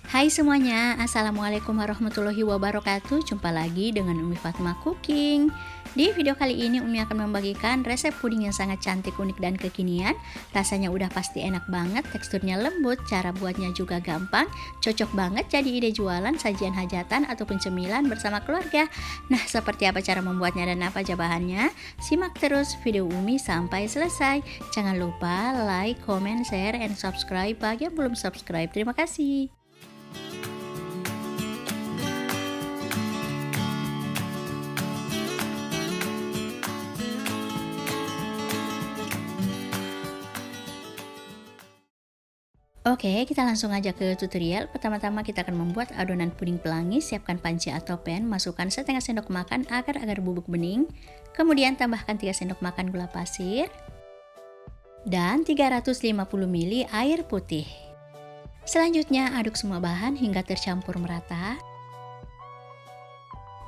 Hai semuanya, Assalamualaikum warahmatullahi wabarakatuh. Jumpa lagi dengan Umi Fatma Cooking. Di video kali ini Umi akan membagikan resep puding yang sangat cantik, unik, dan kekinian. Rasanya udah pasti enak banget, teksturnya lembut, cara buatnya juga gampang. Cocok banget jadi ide jualan, sajian hajatan, ataupun cemilan bersama keluarga. Nah, seperti apa cara membuatnya dan apa aja bahannya? Simak terus video Umi sampai selesai. Jangan lupa like, comment, share, and subscribe bagi yang belum subscribe. Terima kasih. Oke, kita langsung aja ke tutorial. Pertama-tama kita akan membuat adonan puding pelangi. Siapkan panci atau pan, masukkan setengah sendok makan agar-agar bubuk bening. Kemudian tambahkan 3 sendok makan gula pasir dan 350 ml air putih. Selanjutnya aduk semua bahan hingga tercampur merata.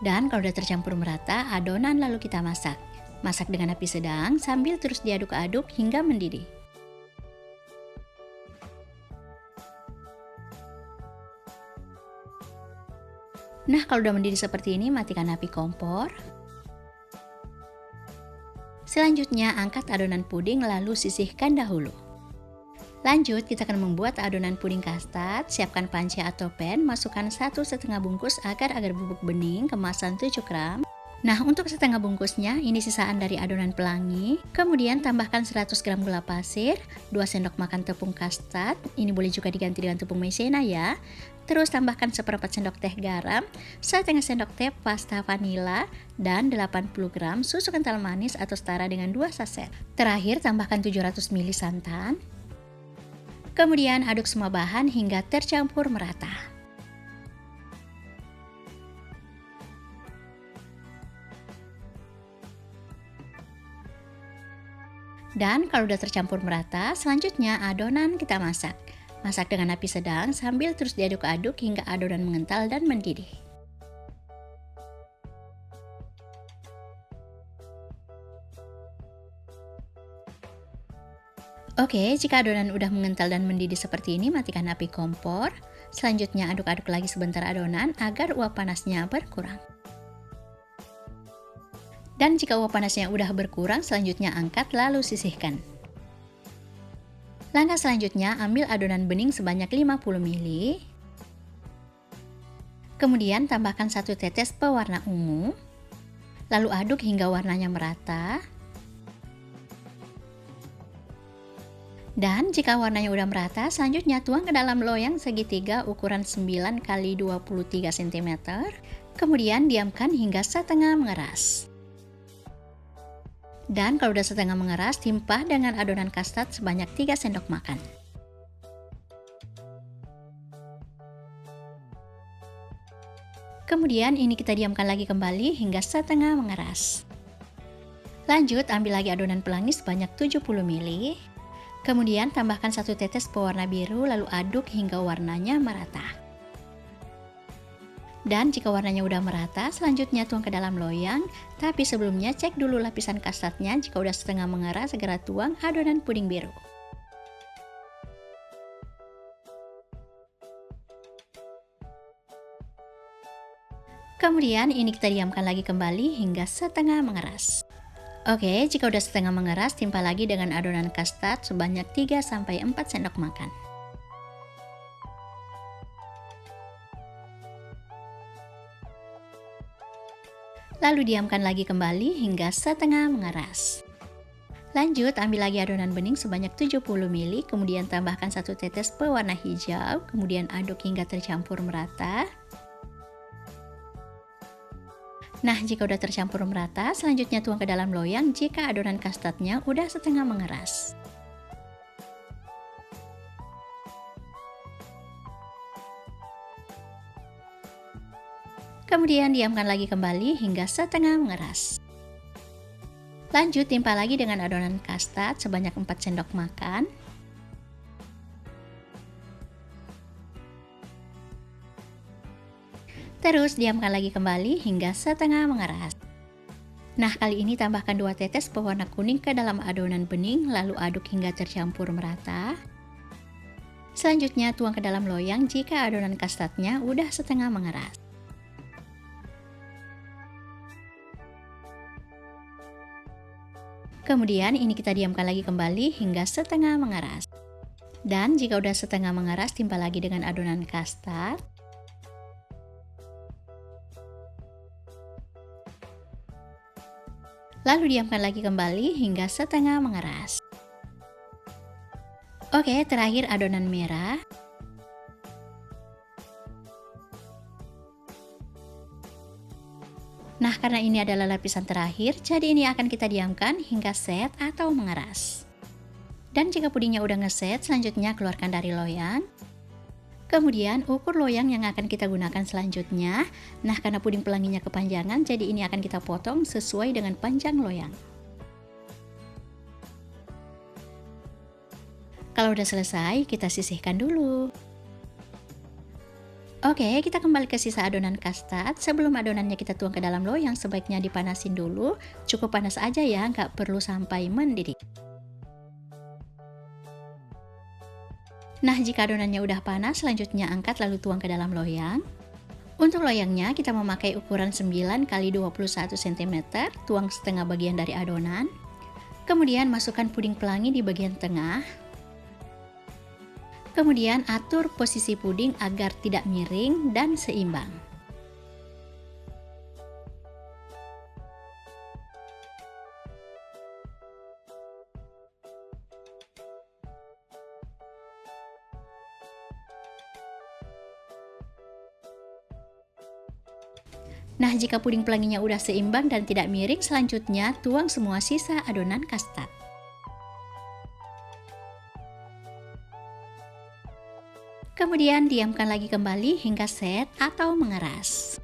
Dan kalau sudah tercampur merata, adonan lalu kita masak. Masak dengan api sedang sambil terus diaduk-aduk hingga mendidih. Nah, kalau udah mendidih seperti ini, matikan api kompor. Selanjutnya, angkat adonan puding lalu sisihkan dahulu. Lanjut, kita akan membuat adonan puding kastad. Siapkan panci atau pan, masukkan 1,5 bungkus agar-agar bubuk bening kemasan 7 gram. Nah, untuk setengah bungkusnya, ini sisaan dari adonan pelangi. Kemudian tambahkan 100 gram gula pasir, 2 sendok makan tepung kastad. Ini boleh juga diganti dengan tepung maizena ya. Terus tambahkan 1/4 sendok teh garam, setengah sendok teh pasta vanila, dan 80 gram susu kental manis atau setara dengan 2 saset. Terakhir, tambahkan 700 ml santan. Kemudian aduk semua bahan hingga tercampur merata. Dan kalau udah tercampur merata, selanjutnya adonan kita masak. Masak dengan api sedang sambil terus diaduk-aduk hingga adonan mengental dan mendidih. Oke, jika adonan udah mengental dan mendidih seperti ini, matikan api kompor. Selanjutnya aduk-aduk lagi sebentar adonan agar uap panasnya berkurang. Dan jika uap panasnya udah berkurang, selanjutnya angkat lalu sisihkan. Langkah selanjutnya, ambil adonan bening sebanyak 50 ml. Kemudian tambahkan 1 tetes pewarna ungu. Lalu aduk hingga warnanya merata. Dan jika warnanya udah merata, selanjutnya tuang ke dalam loyang segitiga ukuran 9 x 23 cm. Kemudian diamkan hingga setengah mengeras. Dan kalau udah setengah mengeras, timpah dengan adonan kastad sebanyak 3 sendok makan. Kemudian ini kita diamkan lagi kembali hingga setengah mengeras. Lanjut, ambil lagi adonan pelangi sebanyak 70 ml. Kemudian tambahkan 1 tetes pewarna biru lalu aduk hingga warnanya merata. Dan jika warnanya udah merata, selanjutnya tuang ke dalam loyang. Tapi sebelumnya cek dulu lapisan kastadnya. Jika udah setengah mengeras, segera tuang adonan puding biru. Kemudian ini kita diamkan lagi kembali hingga setengah mengeras. Oke, jika udah setengah mengeras, timpah lagi dengan adonan kastad sebanyak 3-4 sendok makan. Lalu diamkan lagi kembali hingga setengah mengeras. Lanjut, ambil lagi adonan bening sebanyak 70 ml, kemudian tambahkan 1 tetes pewarna hijau, kemudian aduk hingga tercampur merata. Nah, jika udah tercampur merata, selanjutnya tuang ke dalam loyang jika adonan kastadnya udah setengah mengeras. Kemudian diamkan lagi kembali hingga setengah mengeras. Lanjut, timpah lagi dengan adonan kastad sebanyak 4 sendok makan. Terus diamkan lagi kembali hingga setengah mengeras. Nah, kali ini tambahkan 2 tetes pewarna kuning ke dalam adonan bening lalu aduk hingga tercampur merata. Selanjutnya tuang ke dalam loyang jika adonan kastadnya udah setengah mengeras. Kemudian ini kita diamkan lagi kembali hingga setengah mengeras. Dan jika udah setengah mengeras, timpa lagi dengan adonan kastad. Lalu diamkan lagi kembali hingga setengah mengeras. Oke, terakhir adonan merah. Nah, karena ini adalah lapisan terakhir, jadi ini akan kita diamkan hingga set atau mengeras. Dan jika pudingnya udah ngeset, selanjutnya keluarkan dari loyang. Kemudian ukur loyang yang akan kita gunakan selanjutnya. Nah, karena puding pelanginya kepanjangan, jadi ini akan kita potong sesuai dengan panjang loyang. Kalau udah selesai, kita sisihkan dulu. Oke, kita kembali ke sisa adonan kastad. Sebelum adonannya kita tuang ke dalam loyang, sebaiknya dipanasin dulu. Cukup panas aja ya, nggak perlu sampai mendidih. Nah, jika adonannya udah panas, selanjutnya angkat lalu tuang ke dalam loyang. Untuk loyangnya, kita memakai ukuran 9 x 21 cm, tuang setengah bagian dari adonan. Kemudian masukkan puding pelangi di bagian tengah. Kemudian atur posisi puding agar tidak miring dan seimbang. Nah, jika puding pelanginya udah seimbang dan tidak miring, selanjutnya tuang semua sisa adonan kastad. Kemudian diamkan lagi kembali hingga set atau mengeras.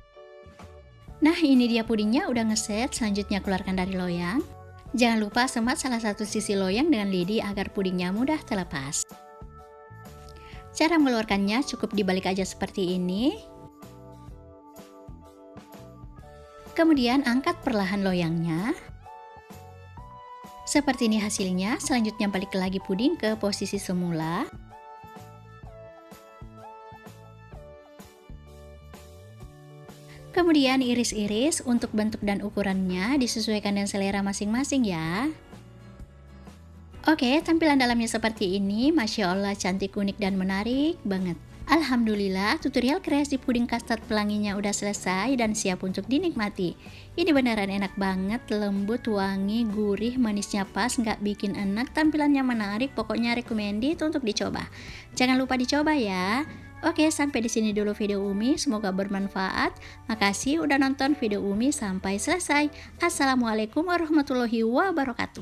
Nah, ini dia pudingnya udah ngeset, selanjutnya keluarkan dari loyang. Jangan lupa semat salah satu sisi loyang dengan lidi agar pudingnya mudah terlepas. Cara mengeluarkannya cukup dibalik aja seperti ini. Kemudian angkat perlahan loyangnya. Seperti ini hasilnya, selanjutnya balik lagi puding ke posisi semula. Kemudian iris-iris, untuk bentuk dan ukurannya disesuaikan dengan selera masing-masing ya. Oke, tampilan dalamnya seperti ini, Masya Allah cantik, unik, dan menarik banget. Alhamdulillah, tutorial kreasi puding kastad pelanginya udah selesai dan siap untuk dinikmati. Ini beneran enak banget, lembut, wangi, gurih, manisnya pas, nggak bikin enak, tampilannya menarik, pokoknya recommended untuk dicoba. Jangan lupa dicoba ya. Oke, sampai di sini dulu video Umi, semoga bermanfaat. Makasih udah nonton video Umi sampai selesai. Assalamualaikum warahmatullahi wabarakatuh.